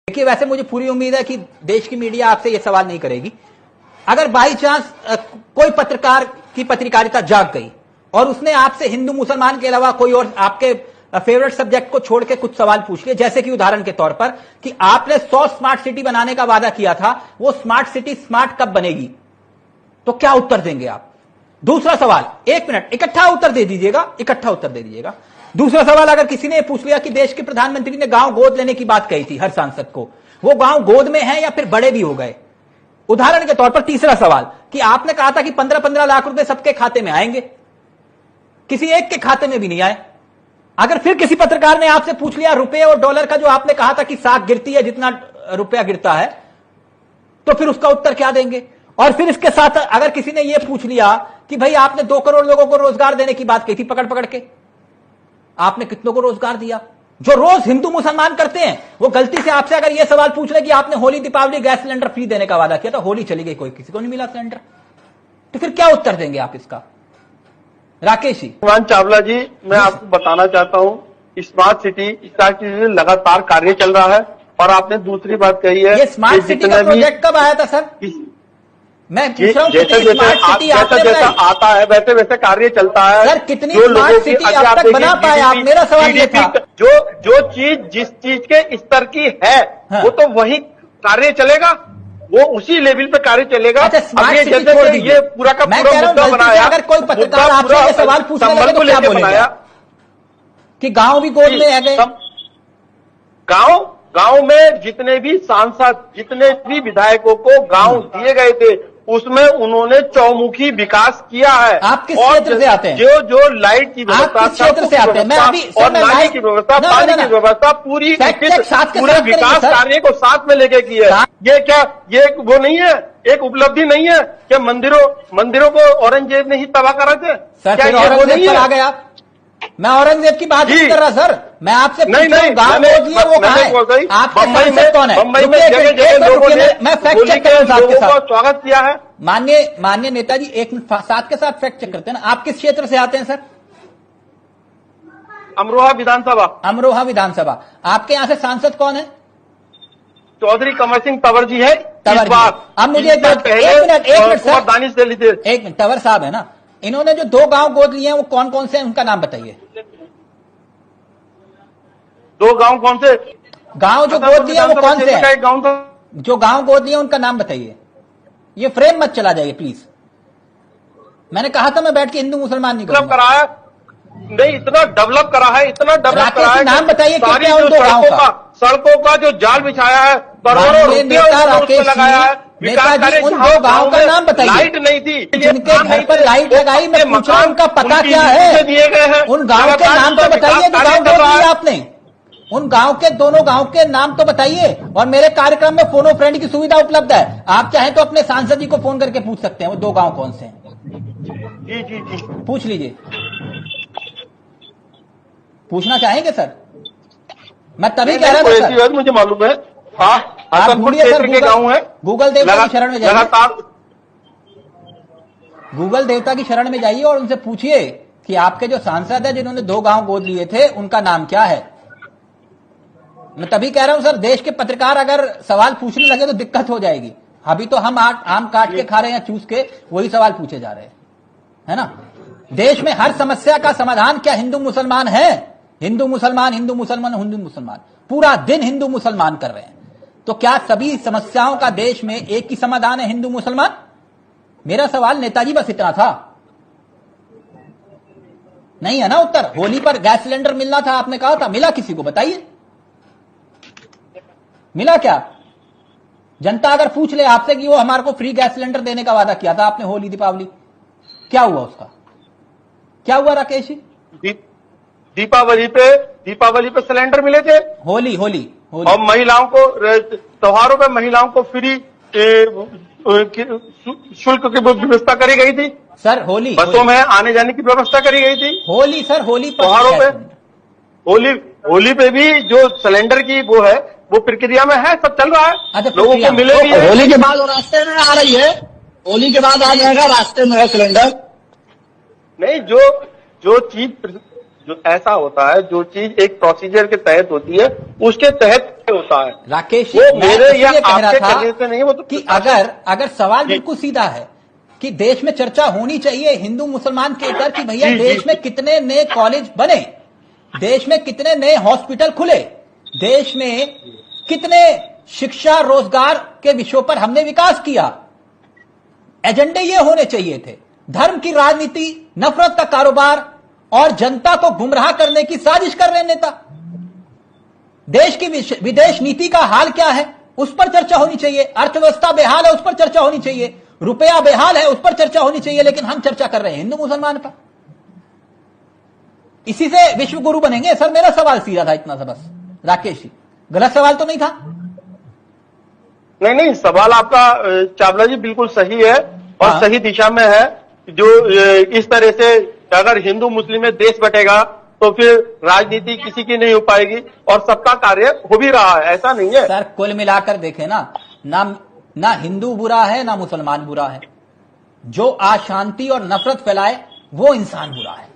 देखिए, वैसे मुझे पूरी उम्मीद है कि देश की मीडिया आपसे ये सवाल नहीं करेगी। अगर बाई चांस कोई पत्रकार की पत्रकारिता जाग गई और उसने आपसे हिंदू मुसलमान के अलावा कोई और आपके फेवरेट सब्जेक्ट को छोड़ के कुछ सवाल पूछ लिए, जैसे कि उदाहरण के तौर पर कि आपने 100 स्मार्ट सिटी बनाने का वादा किया था, वो स्मार्ट सिटी स्मार्ट कब बनेगी, तो क्या उत्तर देंगे आप? दूसरा सवाल, 1 मिनट, इकट्ठा उत्तर दे दीजिएगा। दूसरा सवाल, अगर किसी ने पूछ लिया कि देश के प्रधानमंत्री ने गांव गोद लेने की बात कही थी हर सांसद को, वो गांव गोद में है या फिर बड़े भी हो गए? उदाहरण के तौर पर तीसरा सवाल कि आपने कहा था कि 15-15 लाख रुपए सबके खाते में आएंगे, किसी एक के खाते में भी नहीं आए। अगर फिर किसी पत्रकार ने आपसे पूछ लिया रुपए और डॉलर का जो आपने कहा था कि साख गिरती है जितना रुपया गिरता है, तो फिर उसका उत्तर क्या देंगे? और फिर इसके साथ अगर किसी ने यह पूछ लिया कि भाई आपने 2 करोड़ लोगों को रोजगार देने की बात कही थी, पकड़ पकड़ के आपने कितनों को रोजगार दिया? जो रोज हिंदू मुसलमान करते हैं, वो गलती से आपसे अगर यह सवाल पूछ ले कि आपने Holi Deepavali gas cylinder free देने का वादा किया था, होली चली गई, कोई किसी को नहीं मिला सिलेंडर, तो फिर क्या उत्तर देंगे आप इसका? राकेश जी। चावला जी, मैं आपको बताना चाहता हूं, स्मार्ट सिटी लगातार कार्य चल रहा है। और आपने दूसरी बात कही है, ये स्मार्ट सिटी का प्रोजेक्ट कब आया था सर? मैं पूछ रहा हूं, जैसे जैसा आता है वैसे वैसे कार्य चलता है। सर, कितनी स्मार्ट सिटी अब तक बना पाए आप? मेरा सवाल ये था। जो चीज जिस चीज के स्तर की है, हाँ, वो तो वही कार्य चलेगा, वो उसी लेवल पे कार्य चलेगा। अच्छा, स्मार्ट सिटी छोड़ दीजिए, ये पूरा का पूरा मुद्दा बनाया। अगर कोई पत्रकार आपसे ये सवाल पूछने लगे तो क्या बोलेगा? कि गांव भी गोद में है गए? गांव में जितने भी सांसद, जितने भी विधायकों को गांव दिए गए थे, उसमें उन्होंने चौमुखी विकास किया है। आप किस क्षेत्र से आते हैं? जो लाइट की व्यवस्था, क्षेत्र से आते हैं? मैं अभी और नाली की व्यवस्था, पानी की व्यवस्था, पूरे विकास कार्य को साथ में लेके की है। ये क्या ये वो नहीं है, एक उपलब्धि नहीं है कि मंदिरों को औरंगजेब ने ही तबाह करा थे? क्या ये वो नहीं है? आ गए आप? मैं औरंगजेब की बात नहीं कर रहा सर, मैं आपसे नहीं गांव गोद लिए वो कहाँ है? आपके सांसद कौन है? बम्बई में जगह लोगों ने मैं फैक्ट चेक कर रहा हूं, स्वागत किया है। माननीय नेताजी, एक मिनट साथ के साथ फैक्ट चेक करते हैं ना। आप किस क्षेत्र से आते हैं सर? अमरोहा विधानसभा। आपके यहाँ से सांसद कौन है? चौधरी कमर सिंह तंवर जी है। अब मुझे एक मिनट सर, दानिश दे लीजिए। एक मिनट, तंवर साहब है ना, इन्होंने जो 2 गांव गोद लिए हैं वो कौन कौन से हैं, उनका नाम बताइए। 2 गांव कौन से? गांव जो गोद लिए वो कौन से हैं? जो गांव गोद लिए उनका नाम बताइए। ये फ्रेम मत चला जाइए प्लीज। मैंने कहा था मैं बैठ के हिंदू मुसलमान नहीं करूंगा। नहीं, इतना डेवलप करा है, नाम बताइए क्या उन 2 गांव का? सड़कों का जो जाल बिछाया है, करोड़ों रुपया लगाया है। नेताजी, उन 2 गांव का नाम बताइए। लाइट नहीं थी, जिनके घर पर लाइट लगाई, मैं पूछ रहा हूं उनका पता क्या है? दिए गए हैं। उन गांव के नाम तो बताइए जो गांव गोद लिए आपने। उन गांव के, दोनों गांव के नाम तो बताइए। और मेरे कार्यक्रम में फोनो फ्रेंड की सुविधा उपलब्ध है, आप चाहें तो अपने सांसद जी को फोन करके पूछ सकते हैं वो 2 गांव कौन से हैं। जी, पूछ लीजिए। पूछना चाहेंगे सर? मैं तभी कह रहा था सर, मुझे मालूम है। आप क्षेत्र के गांव है। गूगल देवता की शरण में जाइए, गूगल देवता की शरण में जाइए और उनसे पूछिए कि आपके जो सांसद है जिन्होंने 2 गांव गोद लिए थे, उनका नाम क्या है। मैं तभी कह रहा हूं सर, देश के पत्रकार अगर सवाल पूछने लगे तो दिक्कत हो जाएगी। अभी तो हम आम काट के खा रहे हैं, चूस के वही सवाल पूछे जा रहे हैं, है ना। देश में हर समस्या का समाधान क्या हिंदू मुसलमान है? हिंदू मुसलमान पूरा दिन हिंदू मुसलमान कर रहे हैं, तो क्या सभी समस्याओं का देश में एक ही समाधान है, हिंदू मुसलमान? मेरा सवाल नेताजी बस इतना था, नहीं है ना उत्तर। होली पर गैस सिलेंडर मिलना था, आपने कहा था, मिला किसी को? बताइए, मिला क्या? जनता अगर पूछ ले आपसे कि वो हमारे को फ्री गैस सिलेंडर देने का वादा किया था आपने होली दीपावली, क्या हुआ उसका? क्या हुआ राकेश जी? दीपावली पे सिलेंडर मिले थे। होली और महिलाओं को त्योहारों पे महिलाओं को फ्री शुल्क की व्यवस्था करी गई थी सर। बसों में आने जाने की व्यवस्था करी गई थी। होली त्योहारों पे, होली पे भी जो सिलेंडर की वो है, वो प्रक्रिया में है, सब चल रहा है। अच्छा, लोगों को मिले भी है। होली के बाद रास्ते में आ रही है, होली के बाद आ जाएगा, रास्ते में है सिलेंडर। नहीं, जो ऐसा होता है, जो चीज एक प्रोसीजर के तहत होती है, उसके तहत होता है। राकेश, वो मेरे या कह रहा आपके था करने से नहीं, वो तो कि अगर सवाल बिल्कुल सीधा है कि देश में चर्चा होनी चाहिए हिंदू मुसलमान के ऊपर कि भैया देश में कितने नए कॉलेज बने, देश में कितने नए हॉस्पिटल खुले, देश में कितने शिक्षा रोजगार के विषयों पर हमने विकास किया। एजेंडे ये होने चाहिए थे। धर्म की राजनीति, नफरत का कारोबार और जनता को गुमराह करने की साजिश कर रहे नेता। देश की विदेश नीति का हाल क्या है उस पर चर्चा होनी चाहिए। अर्थव्यवस्था बेहाल है उस पर चर्चा होनी चाहिए। रुपया बेहाल है उस पर चर्चा होनी चाहिए। लेकिन हम चर्चा कर रहे हैं हिंदू मुसलमान पर। इसी से विश्व गुरु बनेंगे? सर मेरा सवाल सीधा था इतना सा बस। राकेश जी, गलत सवाल तो नहीं था? नहीं, सवाल आपका चावला जी बिल्कुल सही है और हाँ। सही दिशा में है। जो इस तरह से अगर हिंदू मुस्लिम में देश बटेगा तो फिर राजनीति किसी की नहीं हो पाएगी और सबका कार्य हो भी रहा है, ऐसा नहीं है। सर कुल मिलाकर देखें ना हिंदू बुरा है ना मुसलमान बुरा है। जो अशांति और नफरत फैलाए वो इंसान बुरा है।